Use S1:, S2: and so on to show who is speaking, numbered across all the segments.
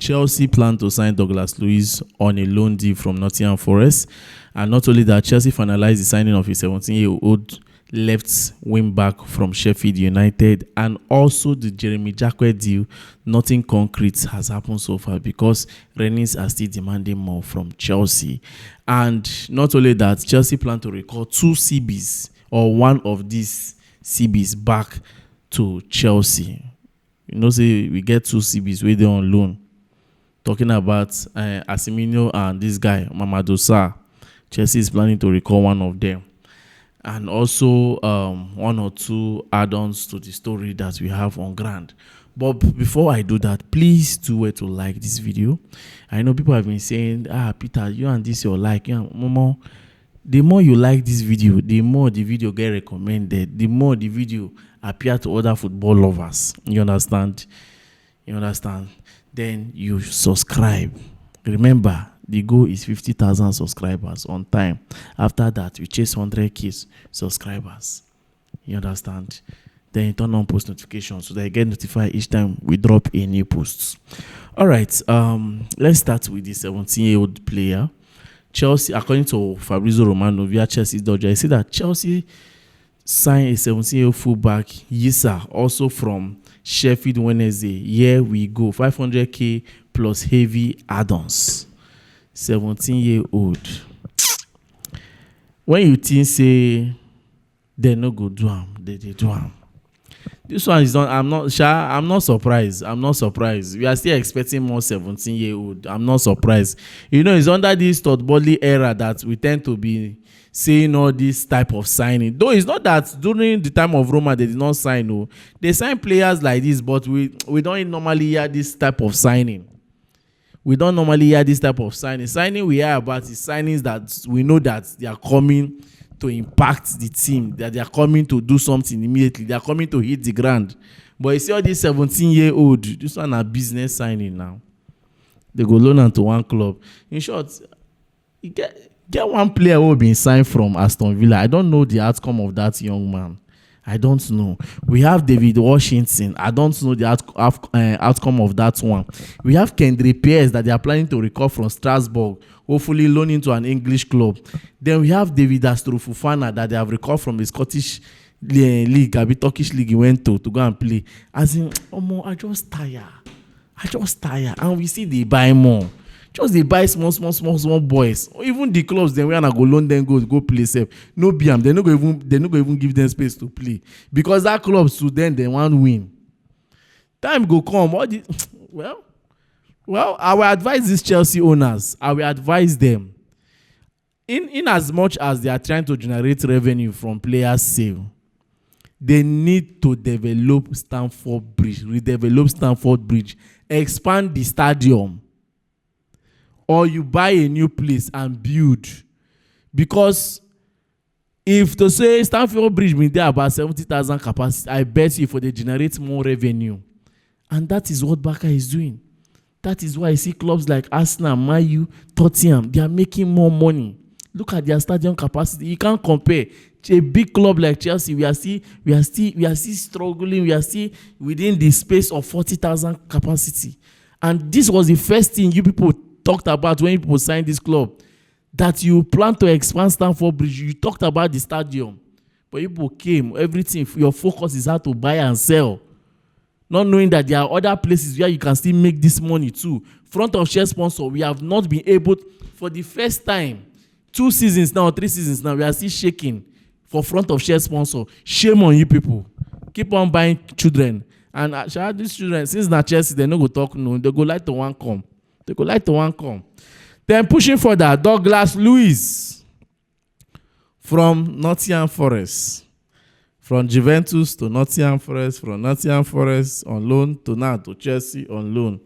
S1: Chelsea plan to sign Douglas Luiz on a loan deal from Nottingham Forest. And not only that, Chelsea finalized the signing of a 17-year-old left wing back from Sheffield United, and also the Jeremy Jacquet deal. Nothing concrete has happened so far because Rennes are still demanding more from Chelsea. And not only that, Chelsea plan to recall 2 CBs or one of these CBs back to Chelsea. You know, say we get 2 CBs where they're on loan. Talking about Asimino and this guy, Mamadou Sarr. Chelsea is planning to recall one of them. And also 1 or 2 add-ons to the story that we have on ground. But before I do that, please do it to like this video. I know people have been saying, Peter, you and this your like. Yeah, Momo. The more you like this video, the more the video get recommended, the more the video appear to other football lovers. You understand? Then you subscribe. Remember, the goal is 50,000 subscribers on time. After that, we chase 100k subscribers. You understand? Then you turn on post notifications so that you get notified each time we drop a new post. All right, let's start with the 17-year-old player. Chelsea, according to Fabrizio Romano via Chelsea Dodger, he said that Chelsea signed a 17-year-old fullback, Yisa, also from Sheffield Wednesday. Here we go, 500k plus heavy add-ons. 17-year-old. When you think say they no go do am, they do am. This one is not. I'm not surprised. We are still expecting more 17-year-old. I'm not surprised. You know, it's under this Todd Bodley era that we tend to be seeing all this type of signing. Though it's not that during the time of Roma they did not sign. No, they sign players like this, but we don't normally hear this type of signing. Signing we hear about is signings that we know that they are coming to impact the team, that they are coming to do something immediately. They are coming to hit the ground. But you see all these 17-year-old, this one a business signing now. They go loan into one club. In short, you get one player who been signed from Aston Villa. I don't know the outcome of that young man. I don't know. We have David Washington. I don't know the outcome of that one. We have Kendrick Pierce that they are planning to recall from Strasbourg, hopefully loaning to an English club. Then we have David Astrofufana that they have recalled from the Scottish league, a bit Turkish league he went to go and play. As in, I just tire. And we see they buy more. Just they buy small boys. Or even the clubs, then we are go loan them go play safe. No BM, they no go even give them space to play. Because that clubs to them, they want win. Time go come. Well, I will advise these Chelsea owners. I will advise them. In as much as they are trying to generate revenue from players' sale, they need to redevelop Stamford Bridge, expand the stadium, or you buy a new place and build. Because if to say Stamford Bridge been there about 70,000 capacity, I bet you for they generate more revenue. And that is what Barca is doing. That is why I see clubs like Arsenal, Man U, Tottenham, they are making more money. Look at their stadium capacity. You can't compare. A big club like Chelsea, we are still struggling. We are still within the space of 40,000 capacity. And this was the first thing you people talked about when people signed this club, that you plan to expand Stamford Bridge. You talked about the stadium, but people came, everything, your focus is how to buy and sell, not knowing that there are other places where you can still make this money too. Front of share sponsor, we have not been able, for the first time, 2 seasons now, 3 seasons now, we are still shaking for front of share sponsor. Shame on you people. Keep on buying children. And these children, since na Chelsea, they no go talk no, they go like to one come. Then pushing further, Douglas Luiz from Nottingham Forest. From Juventus to Nottingham Forest, from Nottingham Forest on loan to now to Chelsea on loan.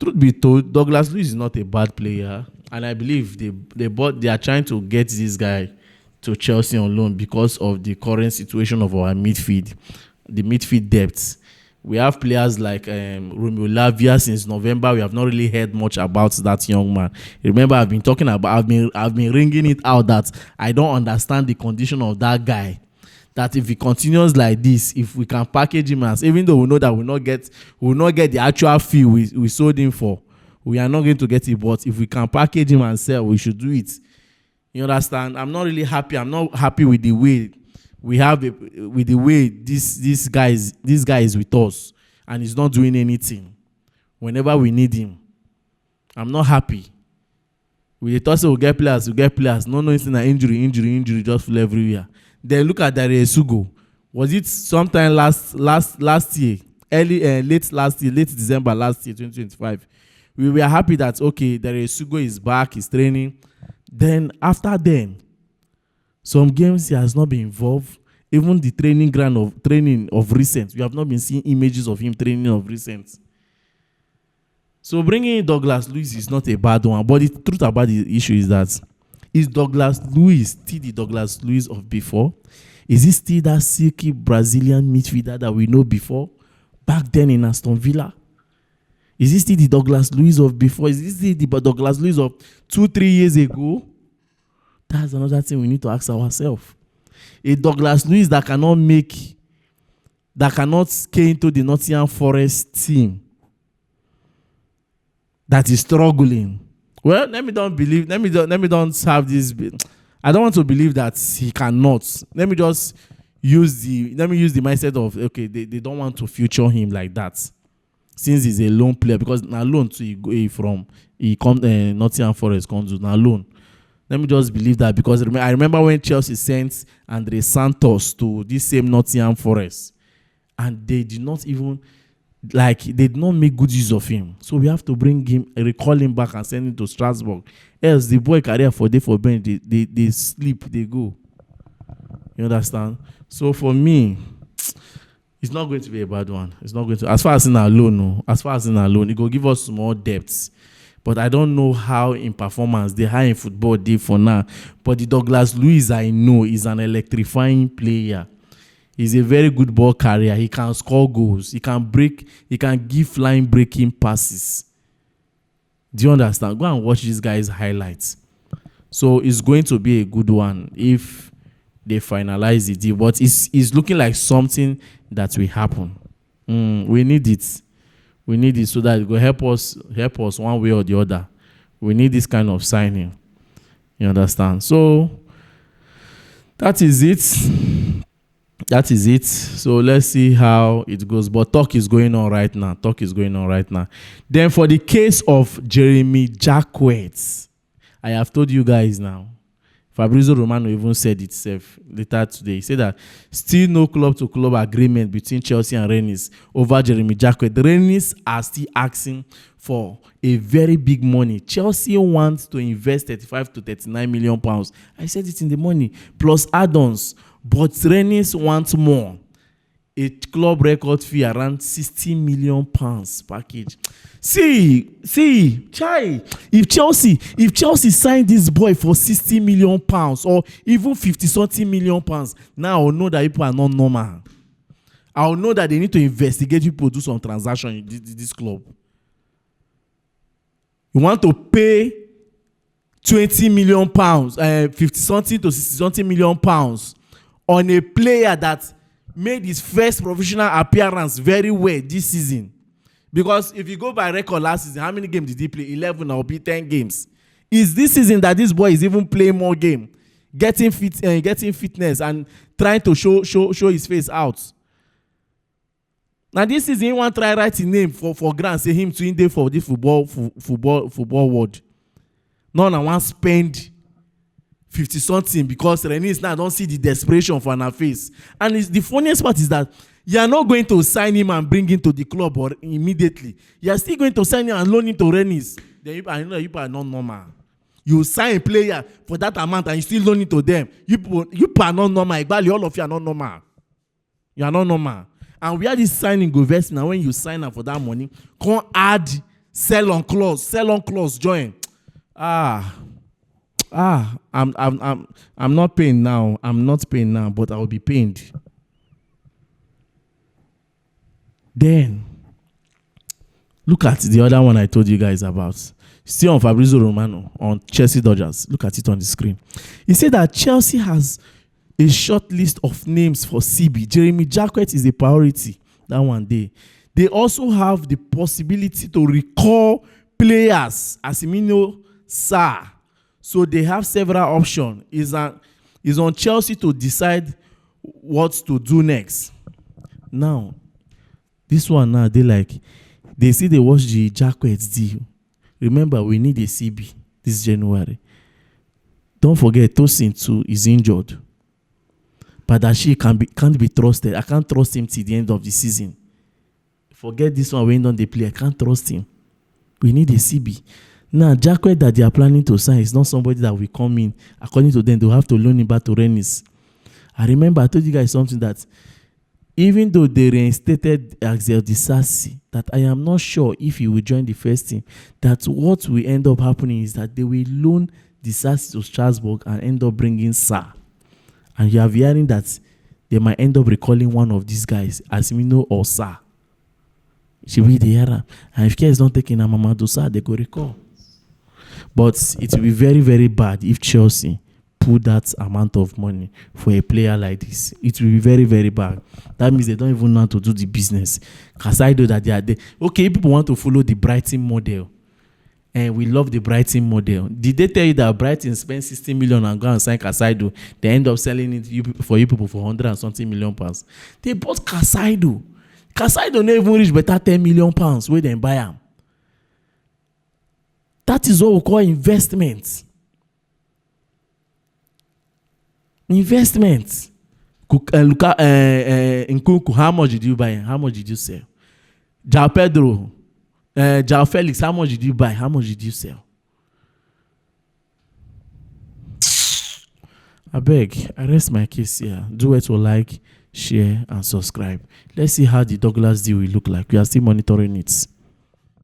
S1: Truth be told, Douglas Luiz is not a bad player. And I believe they are trying to get this guy to Chelsea on loan because of the current situation of our midfield, the midfield depth. We have players like Romeo Lavia. Since November, we have not really heard much about that young man. Remember, I've been ringing it out that I don't understand the condition of that guy. That if he continues like this, if we can package him as, even though we know that we will not get the actual fee we sold him for, we are not going to get it. But if we can package him and sell, we should do it. You understand? I'm not really happy. I'm not happy with the way we have with the way this guy is with us, and he's not doing anything whenever we need him. I'm not happy. We thought we'll get players. No, it's an injury, just full everywhere. Then look at Dare Sugo. Was it sometime last year, late December last year, 2025? We were happy that okay, Dare Sugo is back, he's training. Then after then, some games he has not been involved. Even the training of recent, we have not been seeing images of him training of recent. So bringing in Douglas Luiz is not a bad one, but the truth about the issue is that is Douglas Luiz still the Douglas Luiz of before? Is he still that silky Brazilian midfielder that we know before, back then in Aston Villa? Is he still the Douglas Luiz of before? Is he still the Douglas Luiz of 2-3 years ago? That's another thing we need to ask ourselves. A Douglas Luiz that cannot get into the Nottingham Forest team, that is struggling. Well, let me don't have this. I don't want to believe that he cannot. Let me use the mindset of okay, they don't want to feature him like that, since he's a lone player, because now loan to he come Nottingham Forest comes now loan. Let me just believe that, because I remember when Chelsea sent Andre Santos to this same Nottingham Forest, and they did not even they did not make good use of him. So we have to recall him back and send him to Strasbourg. Else the boy career for bench, they sleep, they go. You understand? So for me, it's not going to be a bad one. It's not going to, as far as in our loan, it will give us more depth. But I don't know how in performance they high in football day for now. But the Douglas Luiz I know is an electrifying player. He's a very good ball carrier. He can score goals. He can give flying breaking passes. Do you understand? Go and watch this guy's highlights. So it's going to be a good one if they finalize the deal. But it's looking like something that will happen. We need it. We need it so that it will help us one way or the other. We need this kind of signing. You understand? So that is it. So let's see how it goes. But talk is going on right now. Then for the case of Jeremy Jacquet, I have told you guys now. Fabrizio Romano even said itself later today. He said that still no club-to-club agreement between Chelsea and Rennes over Jeremy Jacquet. The Rennes are still asking for a very big money. Chelsea wants to invest 35 to 39 million pounds. I said it in the morning, plus add-ons. But Rennes wants more. A club record fee around 60 million pounds package. See, chai. If Chelsea signed this boy for 60 million pounds or even 50-something million pounds, now I'll know that people are not normal. I'll know that they need to investigate people to do some transaction in this club. You want to pay 20 million pounds, 50-something to 60-something million pounds on a player that made his first professional appearance very well this season. Because if you go by record last season, how many games did he play? 11 or 10 games. Is this season that this boy is even playing more game, getting fitness and trying to show his face out? Now this season, he want to try writing name for grant, say him to in there for the football world. None I want spend 50-something because Rennes now don't see the desperation for her face. And the funniest part is that you are not going to sign him and bring him to the club or immediately. You are still going to sign him and loan him to Rennes. Then I know you are not normal. You sign a player for that amount and you still loan it to them. You are not normal. Exactly, all of you are not normal. You are not normal. And we are this signing go vest now. When you sign up for that money, come add sell on clause, join. I'm not paying now. But I will be paid. Then, look at the other one I told you guys about. Still on Fabrizio Romano on Chelsea Dodgers. Look at it on the screen. He said that Chelsea has a short list of names for CB. Jeremy Jacquet is a priority that one day. They also have the possibility to recall players, as you know, sir. So they have several options. It's on Chelsea to decide what to do next. Now, this one now, they see they watch the Jacquet deal. Remember, we need a CB this January. Don't forget, Tosin too is injured. But that she can't be trusted. I can't trust him till the end of the season. Forget this one when they play. I can't trust him. We need a CB. Now, Jacquet that they are planning to sign is not somebody that will come in. According to them, they'll have to loan him back to Rennes. I remember I told you guys something that even though they reinstated Axel Disasi, that I am not sure if he will join the first team, that what will end up happening is that they will loan Disasi to Strasbourg and end up bringing Sarr. And you are hearing that they might end up recalling one of these guys, Asimino or Sarr. She will be the era. And if care is not taking Mamadou Sarr, they go recall. But it will be very, very bad if Chelsea put that amount of money for a player like this. It will be very, very bad. That means they don't even know how to do the business. Casado that they are there. Okay, people want to follow the Brighton model. And we love the Brighton model. Did they tell you that Brighton spent 60 million and go and sign Casado? They end up selling it for you people for 100 and something million pounds. They bought Casado. Casado never even reach better 10 million pounds where they buy him. That is what we call investment. Investment. Nkunku, how much did you buy? How much did you sell? Jao Pedro, Jao Felix, how much did you buy? How much did you sell? I beg, I rest my case here. Do it to like, share, and subscribe. Let's see how the Douglas deal will look like. We are still monitoring it.